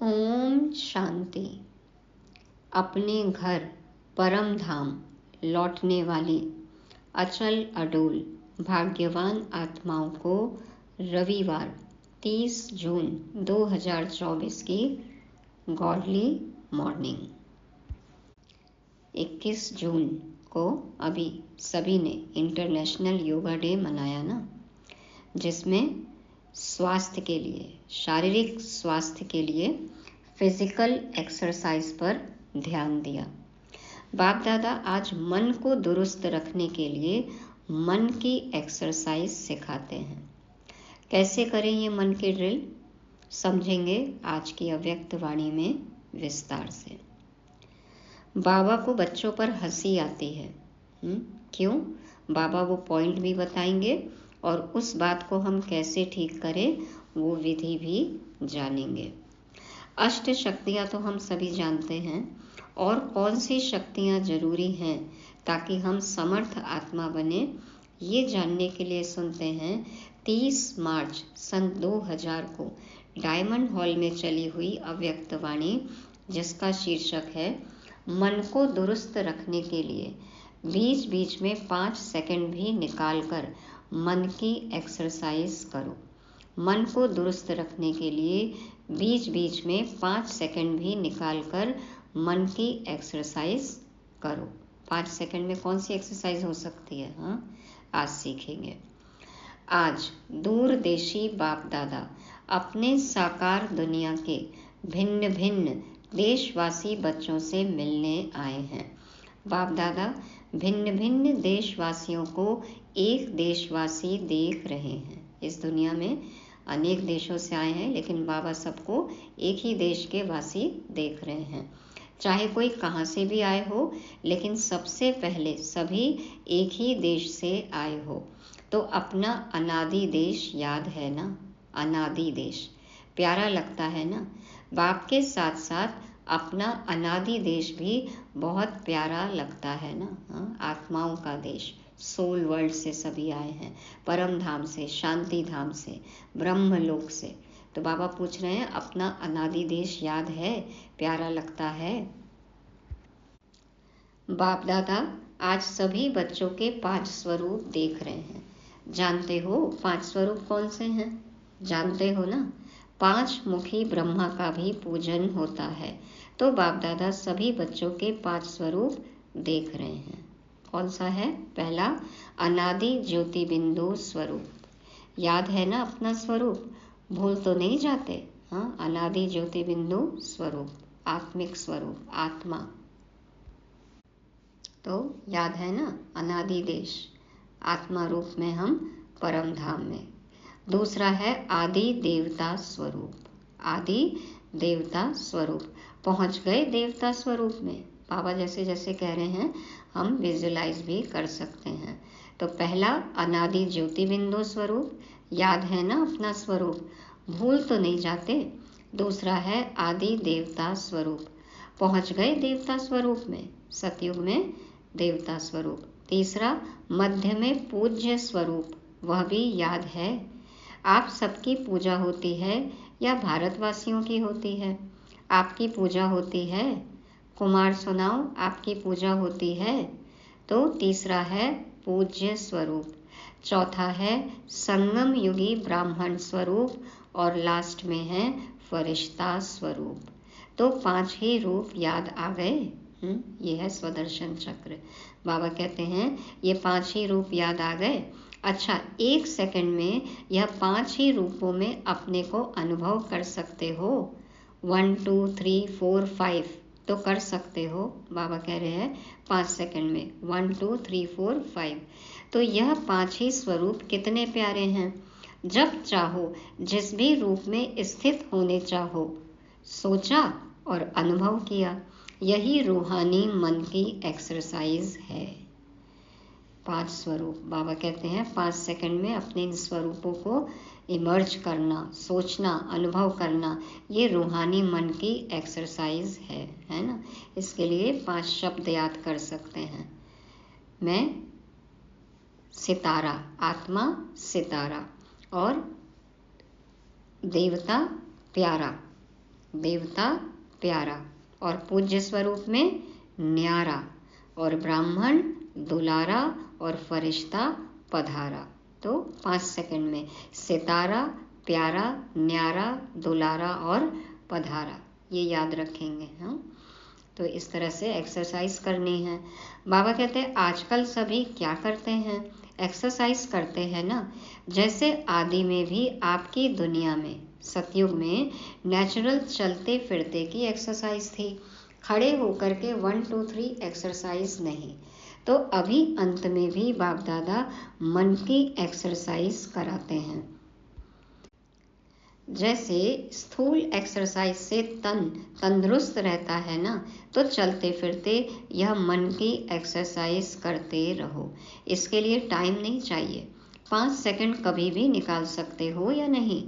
ओम शांति। अपने घर परम धाम लौटने वाली अचल अडोल भाग्यवान आत्माओं को रविवार 30 जून 2024 की गॉडली मॉर्निंग। 21 जून को अभी सभी ने इंटरनेशनल योगा डे मनाया ना, जिसमें स्वास्थ्य के लिए, शारीरिक स्वास्थ्य के लिए फिजिकल एक्सरसाइज पर ध्यान दिया। बाप दादा आज मन को दुरुस्त रखने के लिए मन की एक्सरसाइज सिखाते हैं। कैसे करें ये मन की ड्रिल, समझेंगे आज की अव्यक्त वाणी में विस्तार से। बाबा को बच्चों पर हंसी आती है। क्यों? बाबा वो पॉइंट भी बताएंगे और उस बात को हम कैसे ठीक करें वो विधि भी जानेंगे। अष्ट शक्तियाँ तो हम सभी जानते हैं, और कौन सी शक्तियाँ जरूरी हैं ताकि हम समर्थ आत्मा बने, ये जानने के लिए सुनते हैं 30 मार्च सन 2000 को डायमंड हॉल में चली हुई अव्यक्त वाणी, जिसका शीर्षक है मन को दुरुस्त रखने के लिए बीच बीच में 5 सेकंड भी निकाल कर मन की एक्सरसाइज करो। मन को दुरुस्त रखने के लिए बीच बीच में 5 सेकंड भी निकाल कर मन की एक्सरसाइज करो। 5 सेकंड में कौन सी एक्सरसाइज हो सकती है? आज सीखेंगे। आज दूरदेशी बाप दादा अपने साकार दुनिया के भिन्न भिन्न देशवासी बच्चों से मिलने आए हैं। बाप दादा भिन्न भिन्न देशवासियों को एक देशवासी देख रहे हैं। इस दुनिया में अनेक देशों से आए हैं, लेकिन बाबा सबको एक ही देश के वासी देख रहे हैं। चाहे कोई कहाँ से भी आए हो, लेकिन सबसे पहले सभी एक ही देश से आए हो। तो अपना अनादि देश याद है ना? अनादि देश प्यारा लगता है ना? बाप के साथ साथ अपना अनादि देश भी बहुत प्यारा लगता है ना? आत्माओं का देश, सोल वर्ल्ड से सभी आए हैं, परम धाम से, शांति धाम से, ब्रह्मलोक से। तो बाबा पूछ रहे हैं अपना अनादि देश याद है, प्यारा लगता है? बाप दादा आज सभी बच्चों के 5 स्वरूप देख रहे हैं। जानते हो 5 स्वरूप कौन से हैं? जानते हो ना? 5 मुखी ब्रह्मा का भी पूजन होता है। तो बाप दादा सभी बच्चों के 5 स्वरूप देख रहे हैं। कौन सा है? पहला अनादि ज्योति बिंदु स्वरूप। याद है ना अपना स्वरूप? भूल तो नहीं जाते? हाँ, अनादि ज्योति बिंदु स्वरूप, आत्मिक स्वरूप, आत्मा। तो याद है ना? अनादि देश, आत्मा रूप में हम परम धाम में। दूसरा है आदि देवता स्वरूप। आदि देवता स्वरूप, पहुंच गए देवता स्वरूप में। बाबा जैसे जैसे कह रहे हैं हम विजुलाइज भी कर सकते हैं। तो पहला अनादि ज्योति बिंदु स्वरूप, याद है ना अपना स्वरूप? भूल तो नहीं जाते? दूसरा है आदि देवता स्वरूप, पहुंच गए देवता स्वरूप में, सतयुग में देवता स्वरूप। तीसरा मध्य में पूज्य स्वरूप, वह भी याद है? आप सबकी पूजा होती है या भारतवासियों की होती है? आपकी पूजा होती है? कुमार सुनाओ, आपकी पूजा होती है? तो तीसरा है पूज्य स्वरूप। चौथा है संगम युगी ब्राह्मण स्वरूप और लास्ट में है फरिश्ता स्वरूप। तो 5 ही रूप याद आ गए। ये है स्वदर्शन चक्र। बाबा कहते हैं ये 5 ही रूप याद आ गए। अच्छा, 1 सेकंड में यह 5 ही रूपों में अपने को अनुभव कर सकते हो? 1 2 3 4 5 तो कर सकते हो। बाबा कह रहे हैं 5 सेकंड में 1 2 3 4 5। तो यह 5 ही स्वरूप कितने प्यारे हैं। जब चाहो जिस भी रूप में स्थित होने चाहो, सोचा और अनुभव किया। यही रूहानी मन की एक्सरसाइज है। 5 स्वरूप बाबा कहते हैं 5 सेकंड में अपने इन स्वरूपों को इमर्ज करना, सोचना, अनुभव करना, ये रूहानी मन की एक्सरसाइज है ना? इसके लिए 5 शब्द याद कर सकते हैं। मैं सितारा, आत्मा सितारा, और देवता प्यारा, देवता प्यारा, और पूज्य स्वरूप में न्यारा, और ब्राह्मण दुलारा, और फरिश्ता पधारा। तो 5 सेकंड में सितारा, प्यारा, न्यारा, दुलारा और पधारा, ये याद रखेंगे। हाँ, तो इस तरह से एक्सरसाइज करनी है। बाबा कहते हैं आजकल सभी क्या करते हैं? एक्सरसाइज करते हैं ना। जैसे आदि में भी आपकी दुनिया में, सतयुग में नेचुरल चलते फिरते की एक्सरसाइज थी, खड़े होकर के 1 2 3 एक्सरसाइज नहीं। तो अभी अंत में भी बाप दादा मन की एक्सरसाइज कराते हैं। जैसे स्थूल एक्सरसाइज से तन तंदुरुस्त रहता है ना, तो चलते फिरते यह मन की एक्सरसाइज करते रहो। इसके लिए टाइम नहीं चाहिए, 5 सेकंड कभी भी निकाल सकते हो या नहीं?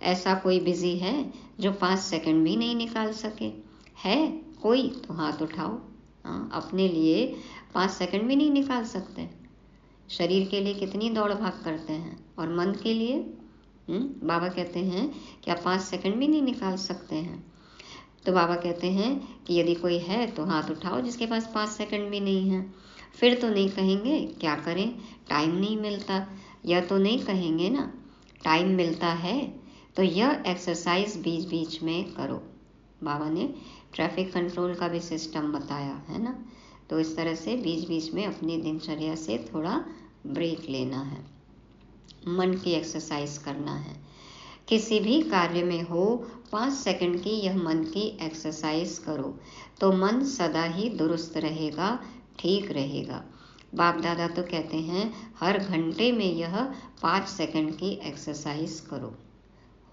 ऐसा कोई बिजी है जो 5 सेकंड भी नहीं निकाल सके? है कोई? तो हाथ उठाओ। अपने लिए 5 सेकंड भी नहीं निकाल सकते? शरीर के लिए कितनी दौड़ भाग करते हैं, और मन के लिए बाबा कहते हैं कि आप 5 सेकंड भी नहीं निकाल सकते हैं। तो बाबा कहते हैं कि यदि कोई है तो हाथ उठाओ जिसके पास 5 सेकंड भी नहीं है। फिर तो नहीं कहेंगे क्या करें, टाइम नहीं मिलता, यह तो नहीं कहेंगे ना। टाइम मिलता है तो यह एक्सरसाइज बीच बीच में करो। बाबा ने ट्रैफिक कंट्रोल का भी सिस्टम बताया है ना। तो इस तरह से बीच बीच में अपनी दिनचर्या से थोड़ा ब्रेक लेना है, मन की एक्सरसाइज करना है। किसी भी कार्य में हो 5 सेकंड की यह मन की एक्सरसाइज करो तो मन सदा ही दुरुस्त रहेगा, ठीक रहेगा। बाप दादा तो कहते हैं हर घंटे में यह 5 सेकंड की एक्सरसाइज करो।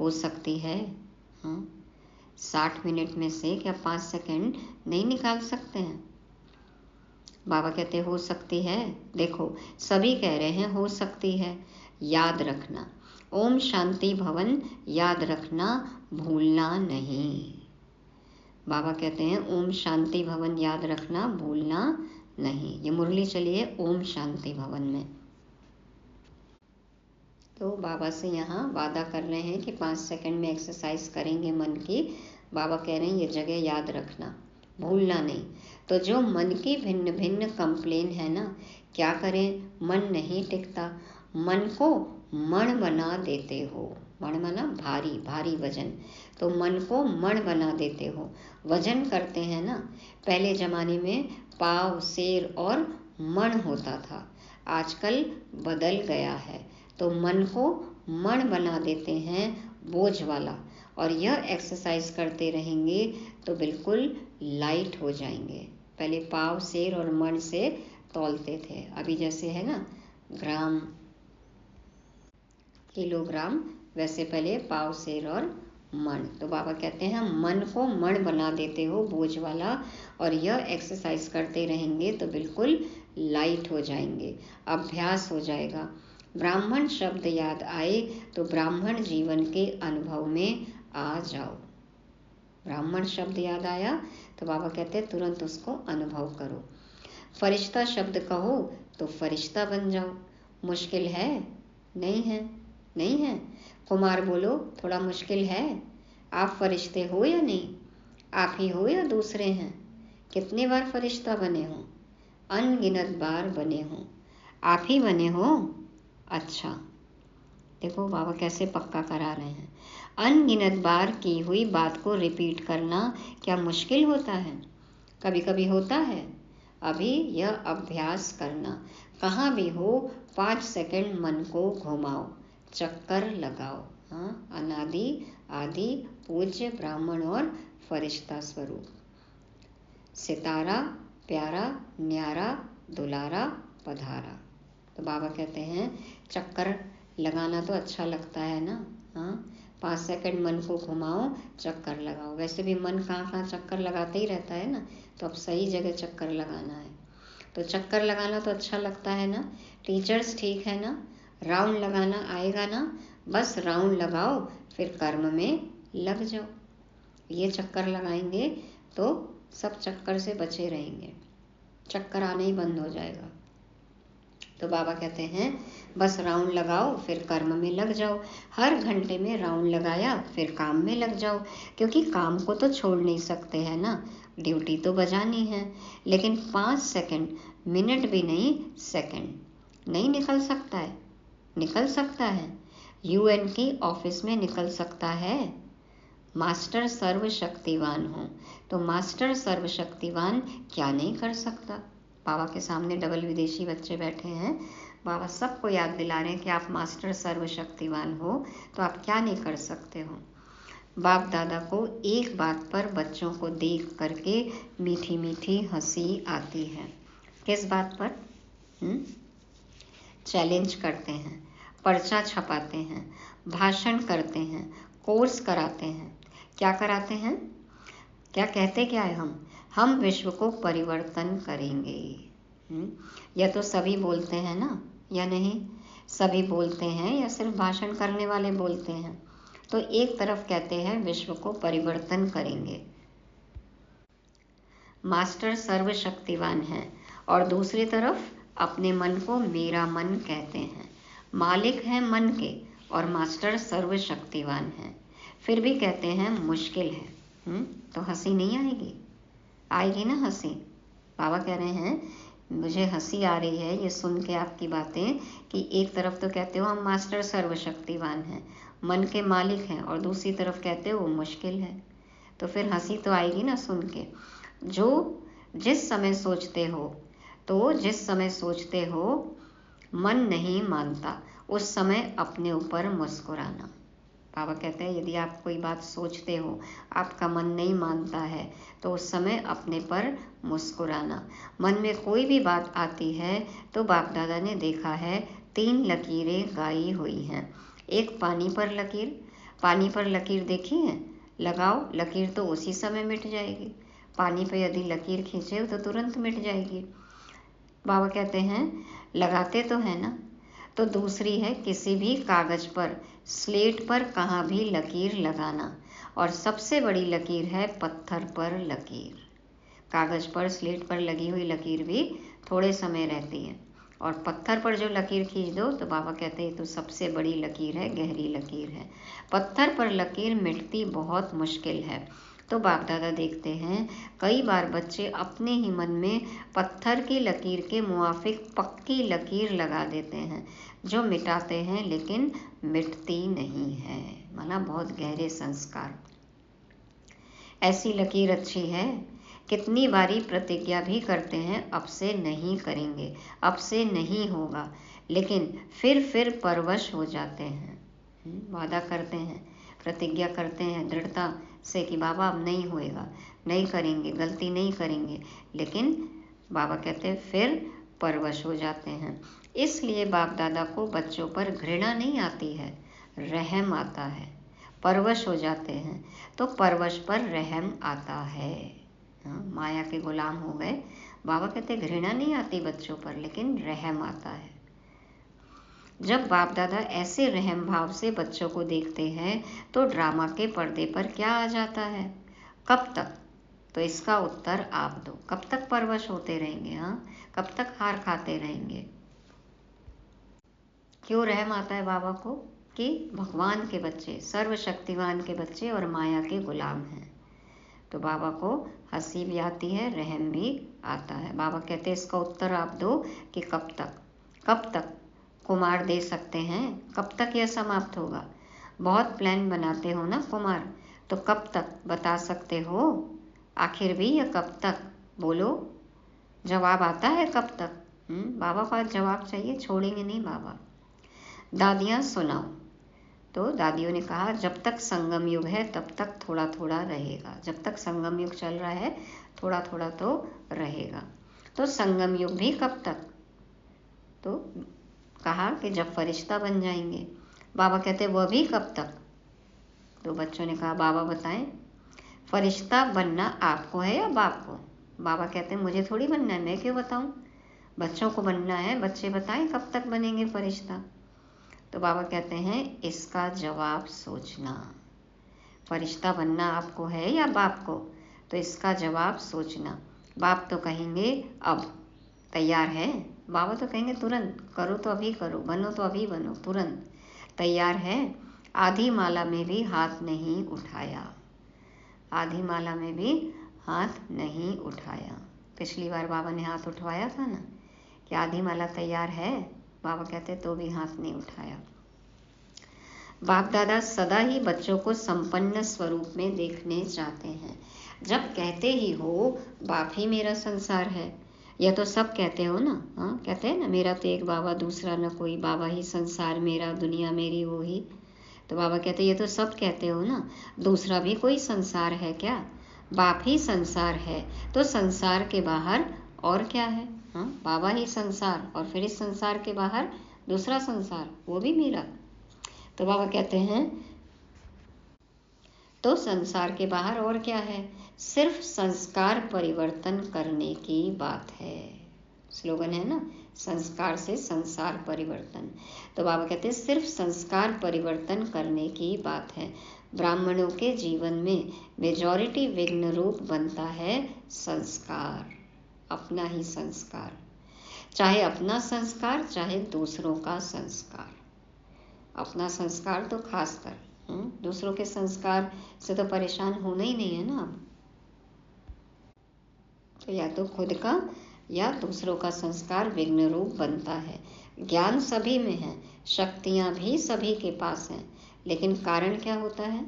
हो सकती है? हाँ, 60 मिनट में से क्या 5 सेकंड नहीं निकाल सकते हैं? बाबा कहते हो सकती है। देखो सभी कह रहे हैं हो सकती है। याद रखना, ओम शांति भवन याद रखना, भूलना नहीं। बाबा कहते हैं ओम शांति भवन याद रखना, भूलना नहीं। ये मुरली चलिए ओम शांति भवन में। तो बाबा से यहाँ वादा कर रहे हैं कि 5 सेकंड में एक्सरसाइज करेंगे मन की। बाबा कह रहे हैं ये जगह याद रखना, भूलना नहीं। तो जो मन की भिन्न भिन्न कंप्लेन है ना, क्या करें? मन नहीं टिकता। मन को मण बना देते हो। मण बना भारी, भारी वजन। तो मन को मण बना देते हो। वजन करते हैं ना, पहले ज़माने में पाव, सेर और मण होता था, आजकल बदल गया है। तो मन को मण बना देते हैं, बोझ वाला। और यह एक्सरसाइज करते रहेंगे तो बिल्कुल लाइट हो जाएंगे। पहले पाव, सेर और मण से तौलते थे, अभी जैसे है ना ग्राम, किलोग्राम, वैसे पहले पाव, सेर और मण। तो बाबा कहते हैं मन को मण बना देते हो, बोझ वाला। और यह एक्सरसाइज करते रहेंगे तो बिल्कुल लाइट हो जाएंगे, अभ्यास हो जाएगा। ब्राह्मण शब्द याद आए तो ब्राह्मण जीवन के अनुभव में आ जाओ। ब्राह्मण शब्द याद आया तो बाबा कहते हैं तुरंत उसको अनुभव करो। फरिश्ता शब्द कहो तो फरिश्ता बन जाओ। मुश्किल है? नहीं है, नहीं है। कुमार बोलो थोड़ा मुश्किल है। आप फरिश्ते हो या नहीं? आप ही हो या दूसरे हैं? कितने बार फरिश्ता बने हो? अनगिनत बार बने हो। आप ही बने हो? अच्छा, देखो बाबा कैसे पक्का करा रहे हैं। अनगिनत बार की हुई बात को रिपीट करना क्या मुश्किल होता है? कभी कभी होता है। अभी यह अभ्यास करना। कहाँ भी हो 5 सेकंड मन को घुमाओ, चक्कर लगाओ। हाँ, अनादि आदि पूज्य ब्राह्मण और फरिश्ता स्वरूप, सितारा प्यारा न्यारा दुलारा पधारा। तो बाबा कहते हैं चक्कर लगाना तो अच्छा लगता है ना। हाँ, 5 सेकंड मन को घुमाओ, चक्कर लगाओ। वैसे भी मन कहाँ कहाँ चक्कर लगाते ही रहता है ना, तो अब सही जगह चक्कर लगाना है। तो चक्कर लगाना तो अच्छा लगता है ना। टीचर्स ठीक है ना, राउंड लगाना आएगा ना, बस राउंड लगाओ फिर कर्म में लग जाओ। ये चक्कर लगाएंगे तो सब चक्कर से बचे रहेंगे, चक्कर आना ही बंद हो जाएगा। तो बाबा कहते हैं बस राउंड लगाओ फिर कर्म में लग जाओ। हर घंटे में राउंड लगाया फिर काम में लग जाओ, क्योंकि काम को तो छोड़ नहीं सकते हैं ना, ड्यूटी तो बजानी है। लेकिन 5 सेकंड, मिनट भी नहीं, सेकंड नहीं निकल सकता है। निकल सकता है, UN की ऑफिस में निकल सकता है। मास्टर सर्वशक्तिवान हो तो मास्टर सर्वशक्तिवान क्या नहीं कर सकता। बाबा के सामने डबल विदेशी बच्चे बैठे हैं, बाबा सबको याद दिला रहे हैं कि आप मास्टर सर्वशक्तिवान हो तो आप क्या नहीं कर सकते हो। बाप दादा को एक बात पर बच्चों को देख करके मीठी मीठी हंसी आती है। किस बात पर? चैलेंज करते हैं, पर्चा छपाते हैं, भाषण करते हैं, कोर्स कराते हैं। क्या कराते हैं? क्या कहते क्या है? हम विश्व को परिवर्तन करेंगे। या तो सभी बोलते हैं ना, या नहीं? सभी बोलते हैं या सिर्फ भाषण करने वाले बोलते हैं? तो एक तरफ कहते हैं विश्व को परिवर्तन करेंगे, मास्टर सर्वशक्तिवान है, और दूसरी तरफ अपने मन को मेरा मन कहते हैं। मालिक हैं मन के और मास्टर सर्वशक्तिवान हैं, फिर भी कहते हैं मुश्किल है। तो हंसी नहीं आएगी? आएगी ना हंसी। बाबा कह रहे हैं मुझे हंसी आ रही है ये सुन के आपकी बातें, कि एक तरफ तो कहते हो हम मास्टर सर्वशक्तिवान हैं, मन के मालिक हैं, और दूसरी तरफ कहते हो मुश्किल है। तो फिर हंसी तो आएगी ना सुन के। जिस समय सोचते हो मन नहीं मानता, उस समय अपने ऊपर मुस्कुराना। बाबा कहते हैं यदि आप कोई बात सोचते हो, आपका मन नहीं मानता है, तो उस समय अपने पर मुस्कुराना। मन में कोई भी बात आती है तो बाप दादा ने देखा है 3 लकीरें गाई हुई हैं। एक पानी पर लकीर, पानी पर लकीर देखी है, लगाओ लकीर तो उसी समय मिट जाएगी। पानी पर यदि लकीर खींचे तो तुरंत मिट जाएगी। बाबा कहते हैं लगाते तो है ना। तो दूसरी है किसी भी कागज पर, स्लेट पर कहाँ भी लकीर लगाना। और सबसे बड़ी लकीर है पत्थर पर लकीर। कागज पर, स्लेट पर लगी हुई लकीर भी थोड़े समय रहती है, और पत्थर पर जो लकीर खींच दो तो बाबा कहते हैं तो सबसे बड़ी लकीर है, गहरी लकीर है। पत्थर पर लकीर मिटती बहुत मुश्किल है। तो बाप दादा देखते हैं कई बार बच्चे अपने ही मन में पत्थर की लकीर के मुआफिक पक्की लकीर लगा देते हैं, जो मिटाते हैं लेकिन मिटती नहीं है। माना बहुत गहरे संस्कार। ऐसी लकीर अच्छी है, कितनी बारी प्रतिज्ञा भी करते हैं अब से नहीं करेंगे, अब से नहीं होगा, लेकिन फिर परवश हो जाते हैं। वादा करते हैं, प्रतिज्ञा करते हैं दृढ़ता से कि बाबा अब नहीं होएगा, नहीं करेंगे, गलती नहीं करेंगे, लेकिन बाबा कहते हैं फिर परवश हो जाते हैं। इसलिए बाप दादा को बच्चों पर घृणा नहीं आती है, रहम आता है। परवश हो जाते हैं तो परवश पर रहम आता है। माया के गुलाम हो गए, बाबा कहते घृणा नहीं आती बच्चों पर, लेकिन रहम आता है। जब बाप दादा ऐसे रहम भाव से बच्चों को देखते हैं तो ड्रामा के पर्दे पर क्या आ जाता है, कब तक? तो इसका उत्तर आप दो। कब तक परवश होते रहेंगे? हाँ, कब तक हार खाते रहेंगे? क्यों रहम आता है बाबा को? कि भगवान के बच्चे, सर्वशक्तिवान के बच्चे और माया के गुलाम हैं। तो बाबा को हंसी भी आती है, रहम भी आता है। बाबा कहते हैं इसका उत्तर आप दो कि कब तक? कब तक कुमार दे सकते हैं? कब तक यह समाप्त होगा? बहुत प्लान बनाते हो ना कुमार, तो कब तक बता सकते हो? आखिर भी यह कब तक? बोलो, जवाब आता है कब तक? बाबा का जवाब चाहिए, छोड़ेंगे नहीं बाबा। दादियाँ सुनाओ। तो दादियों ने कहा जब तक संगम युग है तब तक थोड़ा थोड़ा रहेगा। जब तक संगम युग चल रहा है थोड़ा थोड़ा तो रहेगा। तो संगम युग भी कब तक? तो कहा कि जब फरिश्ता बन जाएंगे। बाबा कहते वह भी कब तक? तो बच्चों ने कहा बाबा बताएं, फरिश्ता बनना आपको है या बाप को? बाबा कहते मुझे थोड़ी बनना है, मैं क्यों बताऊं, बच्चों को बनना है, बच्चे बताएं कब तक बनेंगे फरिश्ता। तो बाबा कहते हैं इसका जवाब सोचना। फरिश्ता बनना आपको है या बाप को? तो इसका जवाब सोचना। बाप तो कहेंगे अब तैयार है, बाबा तो कहेंगे तुरंत करो तो अभी करो, बनो तो अभी बनो, तुरंत तैयार है। आधी माला में भी हाथ नहीं उठाया, आधी माला में भी हाथ नहीं उठाया। पिछली बार बाबा ने हाथ उठवाया था ना कि आधी माला तैयार है, बाबा कहते तो भी हाथ नहीं उठाया। बाप दादा सदा ही बच्चों को संपन्न स्वरूप में देखने चाहते हैं। जब कहते ही हो बाप ही मेरा संसार है, यह तो सब कहते हो ना। हाँ, कहते हैं ना मेरा तो एक बाबा दूसरा न कोई, बाबा ही संसार मेरा, दुनिया मेरी वो ही। तो बाबा कहते ये तो सब कहते हो ना, दूसरा भी कोई संसार है क्या? बाप ही संसार है, तो संसार के बाहर और क्या है? हाँ, बाबा ही संसार, और फिर इस संसार के बाहर दूसरा संसार, वो भी मेरा। तो बाबा कहते हैं तो संसार के बाहर और क्या है? सिर्फ संस्कार परिवर्तन करने की बात है। स्लोगन है ना, संस्कार से संसार परिवर्तन। तो बाबा कहते हैं सिर्फ संस्कार परिवर्तन करने की बात है। ब्राह्मणों के जीवन में मेजॉरिटी विघ्न रूप बनता है संस्कार, अपना ही संस्कार, चाहे अपना संस्कार चाहे दूसरों का संस्कार। अपना संस्कार तो खासकर, दूसरों के संस्कार से तो परेशान होना ही नहीं है ना अब। तो या तो खुद का या दूसरों का संस्कार विघ्न रूप बनता है। ज्ञान सभी में है, शक्तियां भी सभी के पास हैं, लेकिन कारण क्या होता है?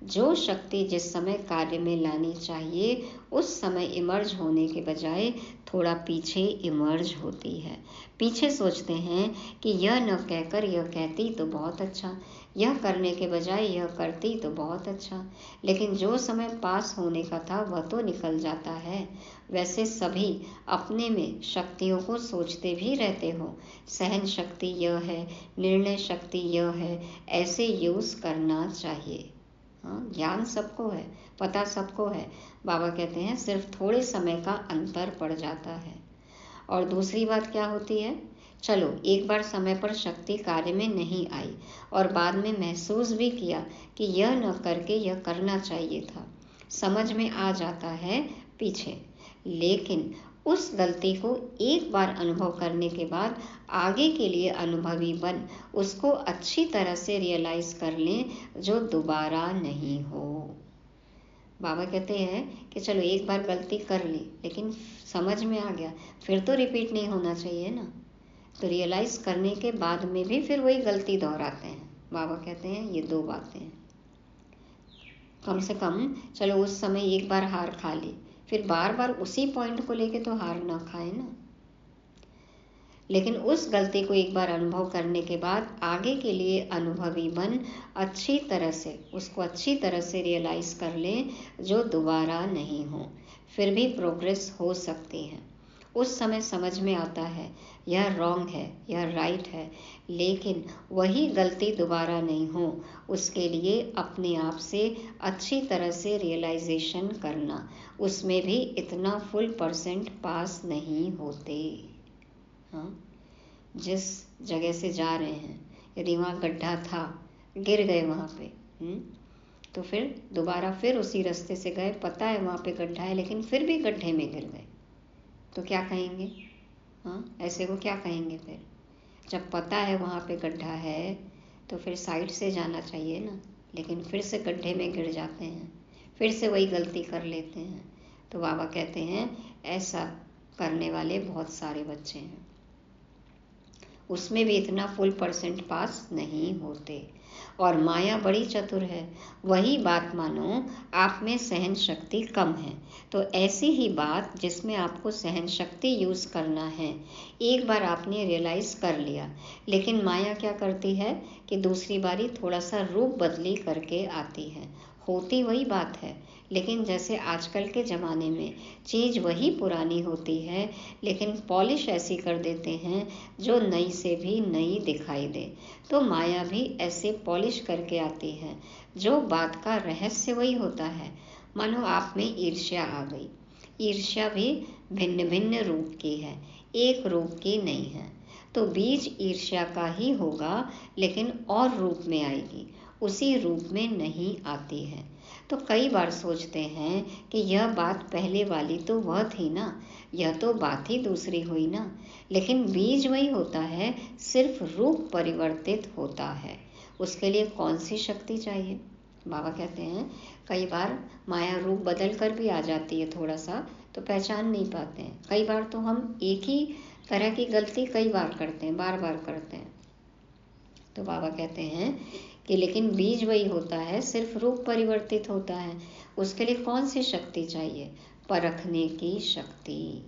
जो शक्ति जिस समय कार्य में लानी चाहिए उस समय इमर्ज होने के बजाय थोड़ा पीछे इमर्ज होती है। पीछे सोचते हैं कि यह न कहकर यह कहती तो बहुत अच्छा, यह करने के बजाय यह करती तो बहुत अच्छा, लेकिन जो समय पास होने का था वह तो निकल जाता है। वैसे सभी अपने में शक्तियों को सोचते भी रहते हो, सहन शक्ति यह है, निर्णय शक्ति यह है, ऐसे यूज करना चाहिए। हाँ, ज्ञान सबको है, पता सबको है। बाबा कहते हैं सिर्फ थोड़े समय का अंतर पड़ जाता है। और दूसरी बात क्या होती है, चलो एक बार समय पर शक्ति कार्य में नहीं आई और बाद में महसूस भी किया कि यह न करके यह करना चाहिए था, समझ में आ जाता है पीछे, लेकिन उस गलती को एक बार अनुभव करने के बाद आगे के लिए अनुभवी बन उसको अच्छी तरह से रियलाइज कर लें, जो दोबारा नहीं हो। बाबा कहते हैं कि चलो एक बार गलती कर ली लेकिन समझ में आ गया, फिर तो रिपीट नहीं होना चाहिए ना। तो रियलाइज करने के बाद में भी फिर वही गलती दोहराते हैं। बाबा कहते हैं ये दो बातें हैं। कम से कम चलो उस समय एक बार हार खा ली, फिर बार बार उसी पॉइंट को लेके तो हार ना खाए ना। लेकिन उस गलती को एक बार अनुभव करने के बाद आगे के लिए अनुभवी बन अच्छी तरह से उसको अच्छी तरह से रियलाइज कर लें, जो दोबारा नहीं हो। फिर भी प्रोग्रेस हो सकती है। उस समय समझ में आता है यह रॉन्ग है, यह राइट है, लेकिन वही गलती दोबारा नहीं हो उसके लिए अपने आप से अच्छी तरह से रियलाइजेशन करना, उसमें भी इतना फुल % पास नहीं होते। हाँ, जिस जगह से जा रहे हैं यदि वहाँ गड्ढा था, गिर गए वहाँ पे, तो फिर दोबारा फिर उसी रास्ते से गए, पता है वहाँ पे गड्ढा है लेकिन फिर भी गड्ढे में गिर गए, तो क्या कहेंगे? हाँ, ऐसे को क्या कहेंगे? फिर जब पता है वहाँ पे गड्ढा है तो फिर साइड से जाना चाहिए ना, लेकिन फिर से गड्ढे में गिर जाते हैं, फिर से वही गलती कर लेते हैं। तो बाबा कहते हैं ऐसा करने वाले बहुत सारे बच्चे हैं, उसमें भी इतना फुल % पास नहीं होते। और माया बड़ी चतुर है, वही बात मानो आप में सहन शक्ति कम है, तो ऐसी ही बात जिसमें आपको सहन शक्ति यूज करना है एक बार आपने रियलाइज कर लिया, लेकिन माया क्या करती है कि दूसरी बारी थोड़ा सा रूप बदली करके आती है। होती वही बात है, लेकिन जैसे आजकल के ज़माने में चीज़ वही पुरानी होती है, लेकिन पॉलिश ऐसी कर देते हैं जो नई से भी नई दिखाई दे। तो माया भी ऐसे पॉलिश करके आती है, जो बात का रहस्य वही होता है। मानो आप में ईर्ष्या आ गई, ईर्ष्या भी भिन्न भिन्न रूप की है, एक रूप की नहीं है। तो बीज ईर्ष्या का ही होगा, लेकिन और रूप में आएगी, उसी रूप में नहीं आती है। तो कई बार सोचते हैं कि यह बात पहले वाली तो वह थी ना, यह तो बात ही दूसरी हुई ना, लेकिन बीज वही होता है, सिर्फ रूप परिवर्तित होता है। उसके लिए कौन सी शक्ति चाहिए? बाबा कहते हैं कई बार माया रूप बदल कर भी आ जाती है थोड़ा सा, तो पहचान नहीं पाते हैं। कई बार तो हम एक ही तरह की गलती कई बार करते हैं, बार बार करते हैं। तो बाबा कहते हैं कि लेकिन बीज वही होता है, सिर्फ रूप परिवर्तित होता है। उसके लिए कौन सी शक्ति चाहिए? परखने की शक्ति।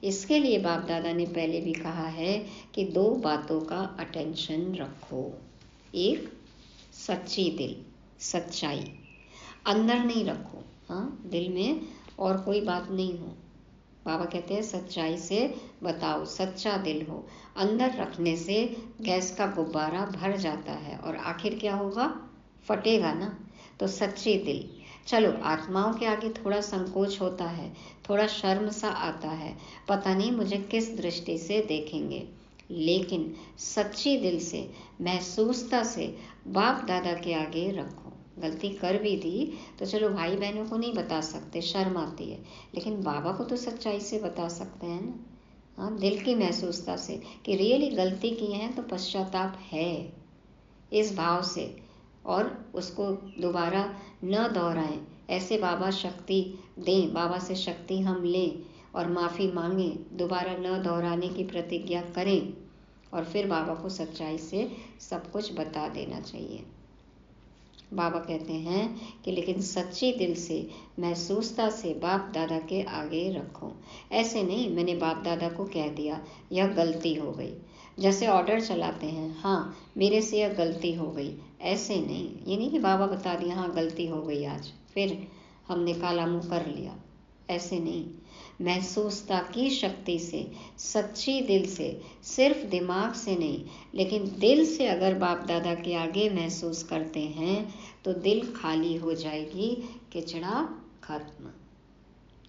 इसके लिए बाप दादा ने पहले भी कहा है कि दो बातों का अटेंशन रखो। एक, सच्ची दिल, सच्चाई अंदर नहीं रखो, हाँ, दिल में और कोई बात नहीं हो। बाबा कहते हैं सच्चाई से बताओ, सच्चा दिल हो। अंदर रखने से गैस का गुब्बारा भर जाता है और आखिर क्या होगा? फटेगा ना। तो सच्ची दिल। चलो आत्माओं के आगे थोड़ा संकोच होता है, थोड़ा शर्म सा आता है, पता नहीं मुझे किस दृष्टि से देखेंगे, लेकिन सच्ची दिल से, महसूसता से बाप दादा के आगे रखो। गलती कर भी दी तो चलो भाई बहनों को नहीं बता सकते, शर्म आती है, लेकिन बाबा को तो सच्चाई से बता सकते हैं ना। हाँ, दिल की महसूसता से कि रियली गलती की है तो पश्चाताप है, इस भाव से, और उसको दोबारा न दोहराएं। ऐसे बाबा शक्ति दें, बाबा से शक्ति हम लें और माफ़ी मांगें, दोबारा न दोहराने की प्रतिज्ञा करें, और फिर बाबा को सच्चाई से सब कुछ बता देना चाहिए। बाबा कहते हैं कि लेकिन सच्ची दिल से, महसूसता से बाप दादा के आगे रखो। ऐसे नहीं मैंने बाप दादा को कह दिया यह गलती हो गई, जैसे ऑर्डर चलाते हैं, हाँ मेरे से यह गलती हो गई, ऐसे नहीं। ये नहीं कि बाबा बता दिया हाँ गलती हो गई आज, फिर हमने काला मुंह कर लिया, ऐसे नहीं। महसूसता की शक्ति से, सच्ची दिल से, सिर्फ दिमाग से नहीं लेकिन दिल से अगर बाप दादा के आगे महसूस करते हैं तो दिल खाली हो जाएगी, किचड़ा खत्म।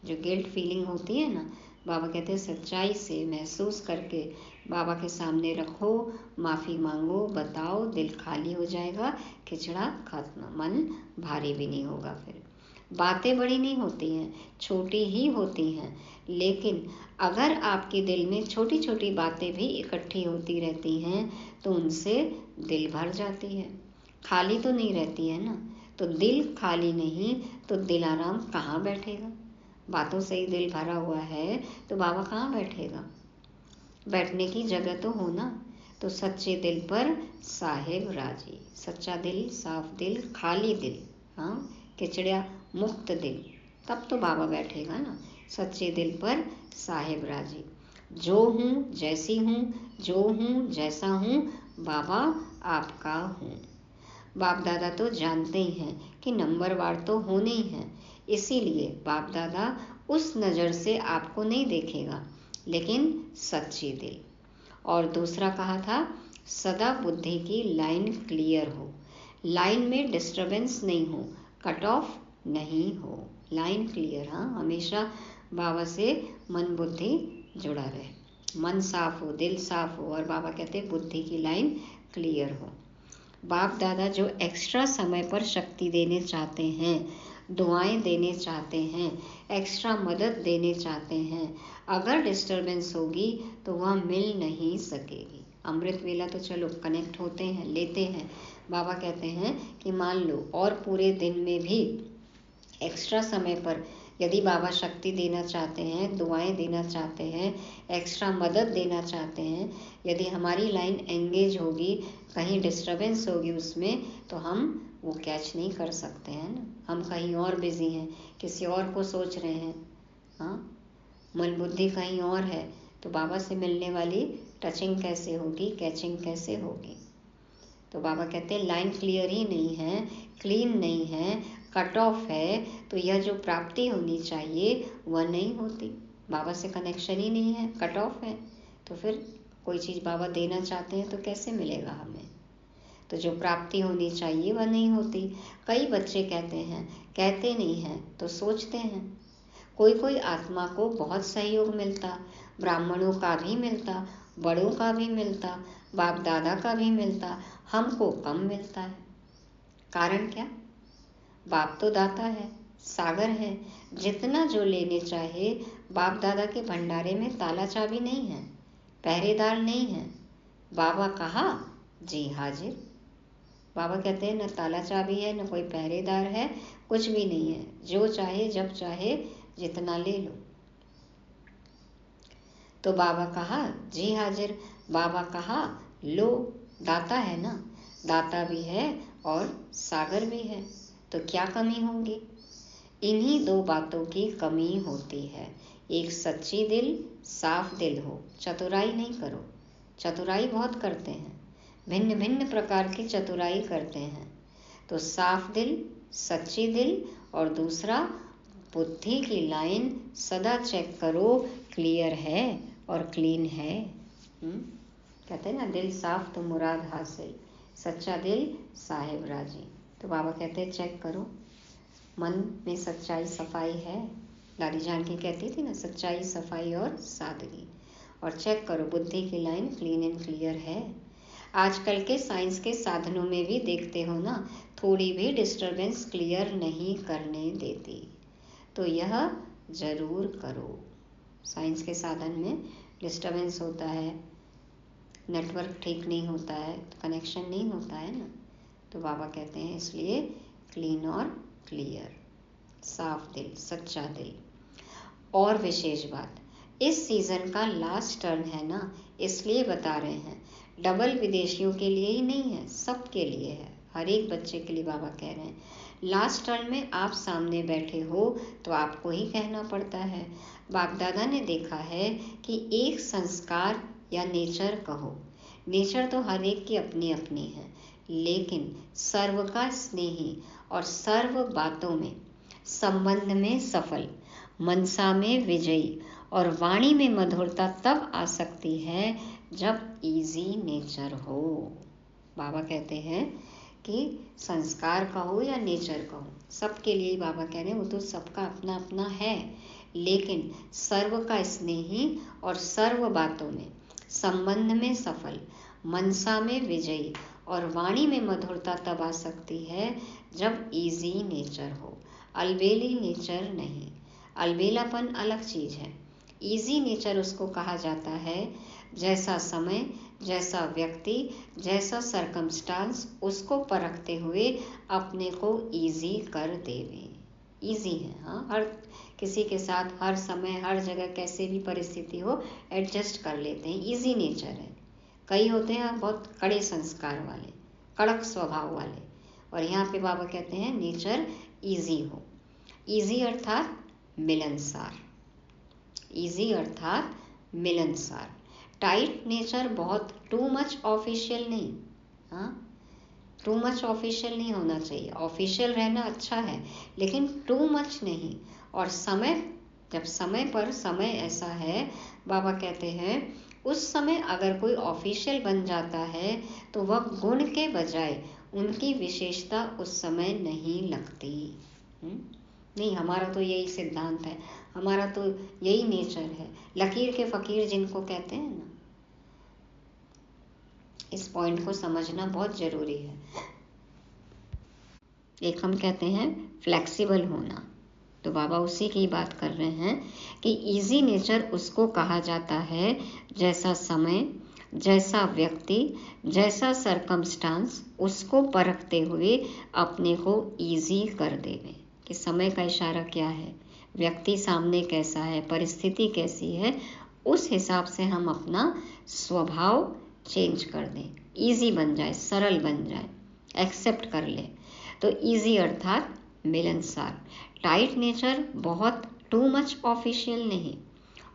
जो गिल्ट फीलिंग होती है ना, बाबा कहते हैं सच्चाई से महसूस करके बाबा के सामने रखो, माफ़ी मांगो, बताओ, दिल खाली हो जाएगा, खिचड़ा खत्म, मन भारी भी नहीं होगा। फिर बातें बड़ी नहीं होती हैं, छोटी ही होती हैं, लेकिन अगर आपके दिल में छोटी छोटी बातें भी इकट्ठी होती रहती हैं तो उनसे दिल भर जाती है, खाली तो नहीं रहती है ना। तो दिल खाली नहीं तो दिलाराम कहाँ बैठेगा? बातों से ही दिल भरा हुआ है तो बाबा कहाँ बैठेगा? बैठने की जगह तो हो ना। तो सच्चे दिल पर साहेब राजी, सच्चा दिल, साफ दिल, खाली दिल, हाँ किचड़ा मुक्त दिल, तब तो बाबा बैठेगा ना। सच्चे दिल पर साहेब राजी, जो हूँ जैसी हूँ, जो हूँ जैसा हूँ, बाबा आपका हूँ। बाप दादा तो जानते ही हैं कि नंबरवार तो होने ही हैं, इसीलिए बाप दादा उस नज़र से आपको नहीं देखेगा, लेकिन सच्ची दिल। और दूसरा कहा था सदा बुद्धि की लाइन क्लियर हो, लाइन में डिस्टरबेंस नहीं हो, कट ऑफ नहीं हो, लाइन क्लियर। हाँ, हमेशा बाबा से मन बुद्धि जुड़ा रहे, मन साफ हो, दिल साफ हो, और बाबा कहते हैं बुद्धि की लाइन क्लियर हो। बाप दादा जो एक्स्ट्रा समय पर शक्ति देने चाहते हैं, दुआएं देने चाहते हैं, एक्स्ट्रा मदद देने चाहते हैं, अगर डिस्टरबेंस होगी तो वह मिल नहीं सकेगी। अमृत वेला तो चलो कनेक्ट होते हैं, लेते हैं। बाबा कहते हैं कि मान लो और पूरे दिन में भी एक्स्ट्रा समय पर यदि बाबा शक्ति देना चाहते हैं, दुआएं देना चाहते हैं, एक्स्ट्रा मदद देना चाहते हैं, यदि हमारी लाइन एंगेज होगी, कहीं डिस्टरबेंस होगी उसमें, तो हम वो कैच नहीं कर सकते हैं ना। हम कहीं और बिजी हैं, किसी और को सोच रहे हैं, हाँ मन बुद्धि कहीं और है, तो बाबा से मिलने वाली टचिंग कैसे होगी, कैचिंग कैसे होगी? तो बाबा कहते हैं लाइन क्लियर ही नहीं है, क्लीन नहीं है, कट ऑफ है, तो यह जो प्राप्ति होनी चाहिए वह नहीं होती। बाबा से कनेक्शन ही नहीं है, कट ऑफ है, तो फिर कोई चीज़ बाबा देना चाहते हैं तो कैसे मिलेगा हमें? तो जो प्राप्ति होनी चाहिए वह नहीं होती। कई बच्चे कहते हैं, कहते नहीं हैं तो सोचते हैं। कोई कोई आत्मा को बहुत सहयोग मिलता, ब्राह्मणों का भी मिलता, बड़ों का भी मिलता, बाप दादा का भी मिलता, हमको कम मिलता है। कारण क्या? बाप तो दाता है, सागर है, जितना जो लेने चाहे। बाप दादा के भंडारे में ताला चाबी नहीं है, पहरेदार नहीं है। बाबा कहा जी हाजिर। बाबा कहते हैं न ताला चाबी है, न कोई पहरेदार है, कुछ भी नहीं है, जो चाहे जब चाहे जितना ले लो। तो बाबा कहा जी हाजिर, बाबा कहा लो, दाता है ना, दाता भी है और सागर भी है, तो क्या कमी होगी? इन्हीं दो बातों की कमी होती है। एक सच्ची दिल, साफ दिल हो, चतुराई नहीं करो। चतुराई बहुत करते हैं, भिन्न भिन्न प्रकार की चतुराई करते हैं। तो साफ दिल, सच्ची दिल, और दूसरा बुद्धि की लाइन सदा चेक करो, क्लियर है और क्लीन है। कहते हैं ना दिल साफ तो मुराद हासिल, सच्चा दिल साहेब राजी। तो बाबा कहते हैं चेक करो, मन में सच्चाई सफाई है। दादी जानकी कहती थी ना, सच्चाई सफाई और सादगी। और चेक करो बुद्धि की लाइन क्लीन एंड क्लियर है। आजकल के साइंस के साधनों में भी देखते हो ना, थोड़ी भी डिस्टरबेंस क्लियर नहीं करने देती, तो यह जरूर करो। साइंस के साधन में डिस्टरबेंस होता है, नेटवर्क ठीक नहीं होता है, तो कनेक्शन नहीं होता है ना। तो बाबा कहते हैं इसलिए क्लीन और क्लियर, साफ दिल, सच्चा दिल। और विशेष बात, इस सीज़न का लास्ट टर्न है ना, इसलिए बता रहे हैं। डबल विदेशियों के लिए ही नहीं है, सबके लिए है, हर एक बच्चे के लिए बाबा कह रहे हैं। लास्ट टर्न में आप सामने बैठे हो तो आपको ही कहना पड़ता है। बाप दादा ने देखा है कि एक संस्कार या नेचर कहो नेचर तो हर एक की अपनी अपनी है, लेकिन सर्व का स्नेही और सर्व बातों में, संबंध में सफल, मनसा में विजयी और वाणी में मधुरता तब आ सकती है जब इजी नेचर हो। बाबा कहते हैं कि संस्कार कहो या नेचर कहो, सबके लिए बाबा कह रहे हैं वो तो सबका अपना अपना है, लेकिन सर्व का स्नेही और सर्व बातों में, संबंध में सफल, मनसा में विजयी और वाणी में मधुरता तब आ सकती है जब इजी नेचर हो, अलबेली नेचर नहीं। अलबेलापन अलग चीज है। इजी नेचर उसको कहा जाता है जैसा समय, जैसा व्यक्ति, जैसा सरकमस्टांस उसको परखते हुए अपने को इजी कर देवे। इजी है, हाँ, हर किसी के साथ हर समय हर जगह कैसे भी परिस्थिति हो एडजस्ट कर लेते हैं, इजी नेचर है। कई होते हैं बहुत कड़े संस्कार वाले, कड़क स्वभाव वाले, और यहाँ पे बाबा कहते हैं नेचर इजी हो। इजी अर्थात मिलनसार, इजी अर्थात मिलनसार। टाइट नेचर बहुत टू मच ऑफिशियल नहीं, हाँ, टू मच ऑफिशियल नहीं होना चाहिए। ऑफिशियल रहना अच्छा है लेकिन टू मच नहीं। और समय, जब समय पर समय ऐसा है, बाबा कहते हैं उस समय अगर कोई ऑफिशियल बन जाता है तो वह गुण के बजाय उनकी विशेषता उस समय नहीं लगती। नहीं, हमारा तो यही सिद्धांत है, हमारा तो यही नेचर है। लकीर के फकीर जिनको कहते हैं ना, इस पॉइंट को समझना बहुत जरूरी है। एक हम कहते हैं फ्लेक्सिबल होना, तो बाबा उसी की बात कर रहे हैं कि इजी नेचर उसको कहा जाता है जैसा समय, जैसा व्यक्ति, जैसा सरकमस्टांस उसको परखते हुए अपने को इजी कर देवे। कि समय का इशारा क्या है, व्यक्ति सामने कैसा है, परिस्थिति कैसी है, उस हिसाब से हम अपना स्वभाव चेंज कर दें, इजी बन जाए, सरल बन जाए, एक्सेप्ट कर ले। तो इजी अर्थात मिलनसार। टाइट नेचर बहुत टू मच ऑफिशियल नहीं।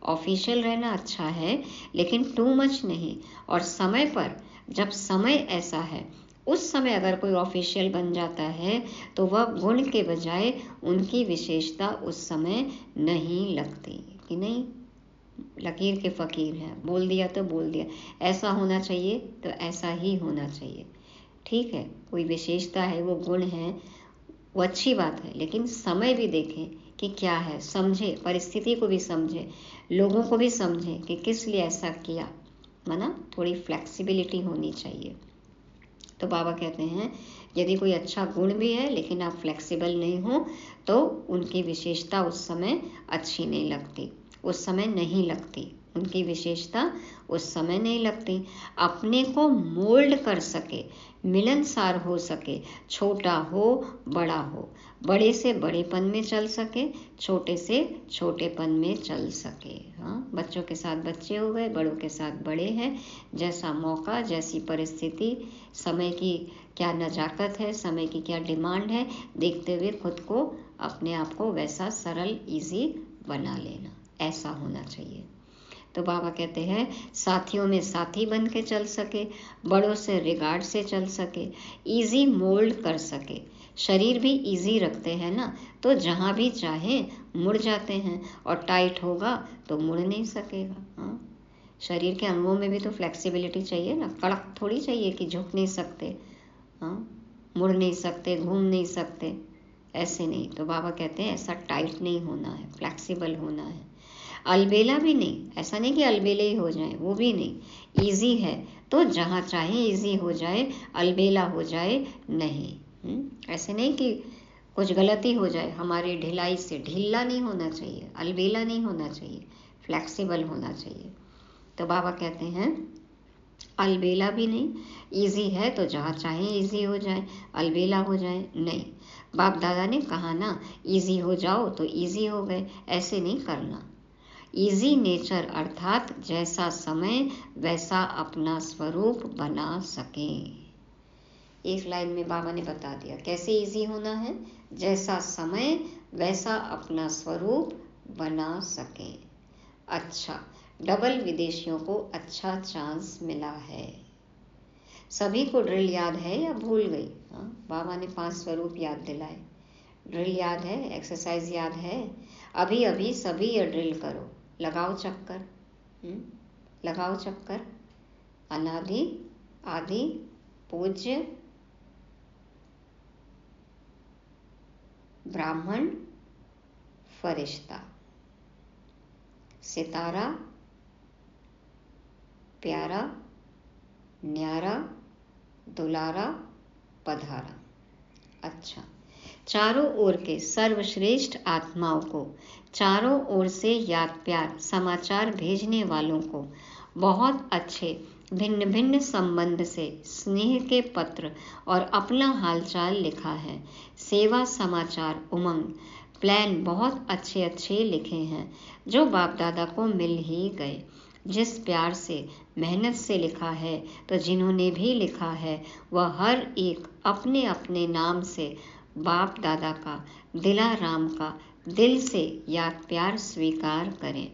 ऑफिशियल रहना अच्छा है लेकिन टू मच नहीं। और समय पर, जब समय ऐसा है, उस समय अगर कोई ऑफिशियल बन जाता है तो वह गुण के बजाय उनकी विशेषता उस समय नहीं लगती। कि नहीं, लकीर के फकीर हैं, बोल दिया तो बोल दिया, ऐसा होना चाहिए तो ऐसा ही होना चाहिए। ठीक है, कोई विशेषता है, वो गुण है, वो अच्छी बात है, लेकिन समय भी देखें कि क्या है, समझे, परिस्थिति को भी समझे, लोगों को भी समझे कि किस लिए ऐसा किया, माना थोड़ी फ्लेक्सिबिलिटी होनी चाहिए। तो बाबा कहते हैं यदि कोई अच्छा गुण भी है लेकिन आप फ्लेक्सिबल नहीं हो तो उनकी विशेषता उस समय अच्छी नहीं लगती, उस समय नहीं लगती, उनकी विशेषता उस समय नहीं लगती। अपने को मोल्ड कर सके, मिलनसार हो सके, छोटा हो बड़ा हो, बड़े से बड़ेपन में चल सके, छोटे से छोटेपन में चल सके। हाँ, बच्चों के साथ बच्चे हो गए, बड़ों के साथ बड़े हैं, जैसा मौका, जैसी परिस्थिति, समय की क्या नजाकत है, समय की क्या डिमांड है, देखते हुए खुद को, अपने आप को वैसा सरल, इजी बना लेना, ऐसा होना चाहिए। तो बाबा कहते हैं साथियों में साथी बन के चल सके, बड़ों से रिगार्ड से चल सके, इजी मोल्ड कर सके। शरीर भी इजी रखते हैं ना, तो जहाँ भी चाहे मुड़ जाते हैं, और टाइट होगा तो मुड़ नहीं सकेगा। हाँ, शरीर के अंगों में भी तो फ्लेक्सिबिलिटी चाहिए ना, कड़क थोड़ी चाहिए कि झुक नहीं सकते, हाँ, मुड़ नहीं सकते, घूम नहीं सकते, ऐसे नहीं। तो बाबा कहते हैं ऐसा टाइट नहीं होना है, फ्लेक्सिबल होना है। अलबेला भी नहीं, ऐसा नहीं कि अलबेले ही हो जाए, वो भी नहीं। इजी है तो जहाँ चाहे इजी हो जाए, अलबेला हो जाए नहीं। ऐसे नहीं कि कुछ गलती हो जाए, हमारी ढिलाई से ढीला नहीं होना चाहिए, अलबेला नहीं होना चाहिए, फ्लेक्सिबल होना चाहिए। तो बाबा कहते हैं अलबेला भी नहीं, इजी है तो जहाँ चाहे इजी हो जाए, अलबेला हो जाए नहीं। बाप दादा ने कहा ना, इजी हो जाओ तो इजी हो गए, ऐसे नहीं करना। इजी नेचर अर्थात जैसा समय वैसा अपना स्वरूप बना सके। एक लाइन में बाबा ने बता दिया कैसे इजी होना है, जैसा समय वैसा अपना स्वरूप बना सके। अच्छा, डबल विदेशियों को अच्छा चांस मिला है। सभी को ड्रिल याद है या भूल गई? बाबा ने 5 स्वरूप याद दिलाए। ड्रिल याद है, एक्सरसाइज याद है। अभी अभी सभी ये ड्रिल करो, लगाओ चक्कर, लगाओ चक्कर। अनादि, आदि, पूज्य, ब्राह्मण, फरिश्ता, सितारा, प्यारा, न्यारा, दुलारा, पधारा। अच्छा, चारों ओर के सर्वश्रेष्ठ आत्माओं को, चारों ओर से याद प्यार समाचार भेजने वालों को बहुत अच्छे भिन्न भिन्न संबंध से स्नेह के पत्र और अपना हालचाल लिखा है। सेवा समाचार उमंग प्लान बहुत अच्छे अच्छे लिखे हैं जो बाप दादा को मिल ही गए। जिस प्यार से मेहनत से लिखा है, तो जिन्होंने भी लिखा है वह हर एक अपने अपने नाम से बाप दादा का, दिलाराम का दिल से याद प्यार स्वीकार करें।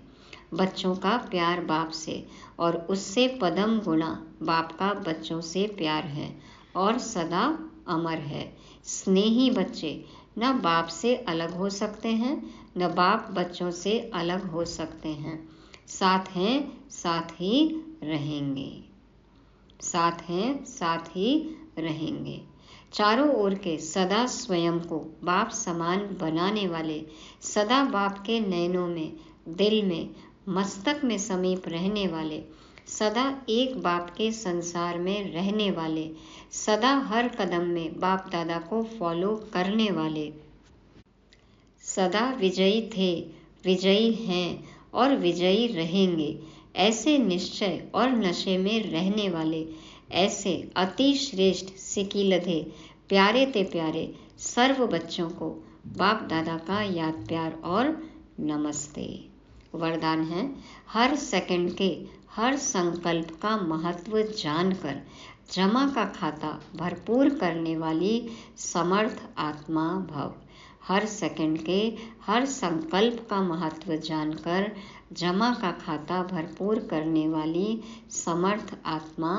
बच्चों का प्यार बाप से और उससे पदम गुणा बाप का बच्चों से प्यार है और सदा अमर है। स्नेही बच्चे न बाप से अलग हो सकते हैं, न बाप बच्चों से अलग हो सकते हैं। साथ हैं, साथ ही रहेंगे। साथ हैं, साथ ही रहेंगे। चारों ओर के सदा स्वयं को बाप समान बनाने वाले, सदा बाप के नयनों में, दिल में, मस्तक में समीप रहने वाले, सदा एक बाप के संसार में रहने वाले, सदा हर कदम में बाप दादा को फॉलो करने वाले, सदा विजयी थे, विजयी हैं और विजयी रहेंगे, ऐसे निश्चय और नशे में रहने वाले, ऐसे अति श्रेष्ठ सिकीलधे प्यारे ते प्यारे सर्व बच्चों को बाप दादा का याद प्यार और नमस्ते। वरदान है, हर सेकंड के हर संकल्प का महत्व जानकर जमा का खाता भरपूर करने वाली समर्थ आत्मा भव। हर सेकंड के हर संकल्प का महत्व जानकर जमा का खाता भरपूर करने वाली समर्थ आत्मा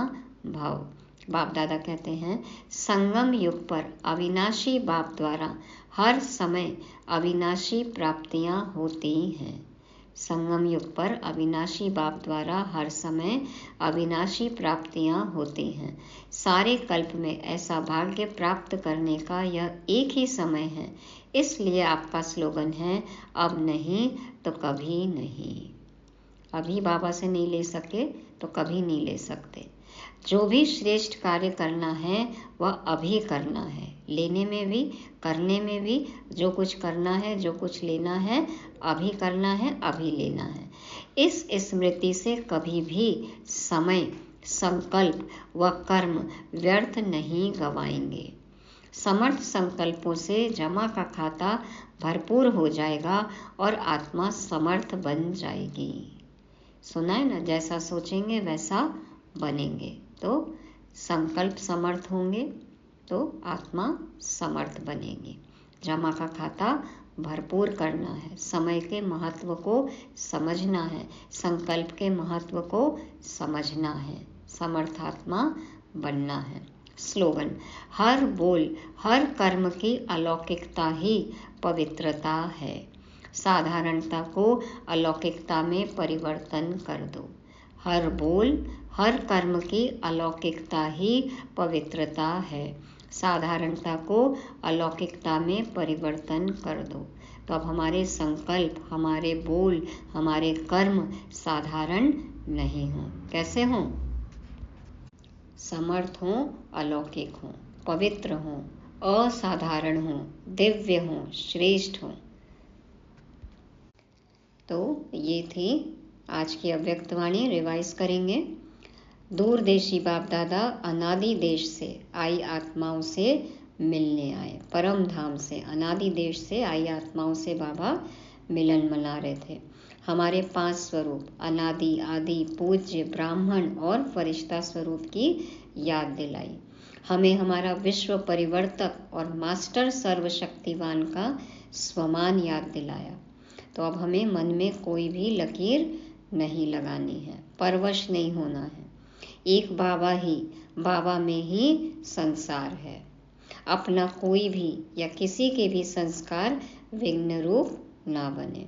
भव। बाप दादा कहते हैं, संगम युग पर अविनाशी बाप द्वारा हर समय अविनाशी प्राप्तियां होती हैं। संगम युग पर अविनाशी बाप द्वारा हर समय अविनाशी प्राप्तियां होती हैं। सारे कल्प में ऐसा भाग्य प्राप्त करने का यह एक ही समय है। इसलिए आपका स्लोगन है, अब नहीं तो कभी नहीं। अभी बाबा से नहीं ले सके तो कभी नहीं ले सकते। जो भी श्रेष्ठ कार्य करना है वह अभी करना है। लेने में भी, करने में भी, जो कुछ करना है, जो कुछ लेना है, अभी करना है, अभी लेना है। इस स्मृति से कभी भी समय, संकल्प व कर्म व्यर्थ नहीं गवाएंगे। समर्थ संकल्पों से जमा का खाता भरपूर हो जाएगा और आत्मा समर्थ बन जाएगी। सुना है ना, जैसा सोचेंगे वैसा बनेंगे। तो संकल्प समर्थ होंगे तो आत्मा समर्थ बनेगी। जमा का खाता भरपूर करना है, समय के महत्व को समझना है, संकल्प के महत्व को समझना है, समर्थात्मा बनना है। स्लोगन, हर बोल, हर कर्म की अलौकिकता ही पवित्रता है। साधारणता को अलौकिकता में परिवर्तन कर दो। हर बोल, हर कर्म की अलौकिकता ही पवित्रता है। साधारणता को अलौकिकता में परिवर्तन कर दो। तो अब हमारे संकल्प, हमारे बोल, हमारे कर्म साधारण नहीं हों। कैसे हों? समर्थ हों, अलौकिक हों, पवित्र हों, असाधारण हों, दिव्य हों, श्रेष्ठ हों। तो ये थी आज की अव्यक्त वाणी। रिवाइज करेंगे। दूरदेशी बाप दादा अनादि देश से आई आत्माओं से मिलने आए। परम धाम से, अनादि देश से आई आत्माओं से बाबा मिलन मना रहे थे। हमारे 5 स्वरूप अनादि, आदि, पूज्य, ब्राह्मण और फरिश्ता स्वरूप की याद दिलाई। हमें हमारा विश्व परिवर्तक और मास्टर सर्वशक्तिवान का स्वमान याद दिलाया। तो अब हमें मन में कोई भी लकीर नहीं लगानी है, परवश नहीं होना है। एक बाबा में ही संसार है। अपना कोई भी या किसी के भी संस्कार विघ्न रूप ना बने।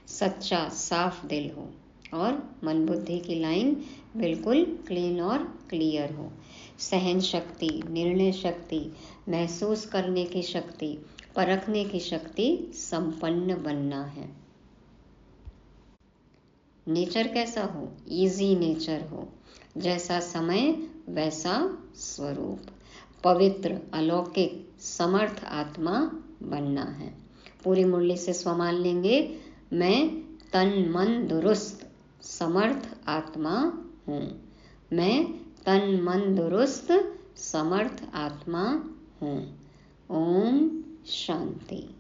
सच्चा साफ दिल हो और मन बुद्धि की लाइन बिल्कुल क्लीन और क्लियर हो। सहन शक्ति, निर्णय शक्ति, महसूस करने की शक्ति, परखने की शक्ति संपन्न बनना है। नेचर कैसा हो? इजी नेचर हो। जैसा समय वैसा स्वरूप। पवित्र, अलौकिक, समर्थ आत्मा बनना है। पूरी मुरली से स्वमान लेंगे। मैं तन मन दुरुस्त समर्थ आत्मा हूँ। मैं तन मन दुरुस्त समर्थ आत्मा हूँ। ओम शांति।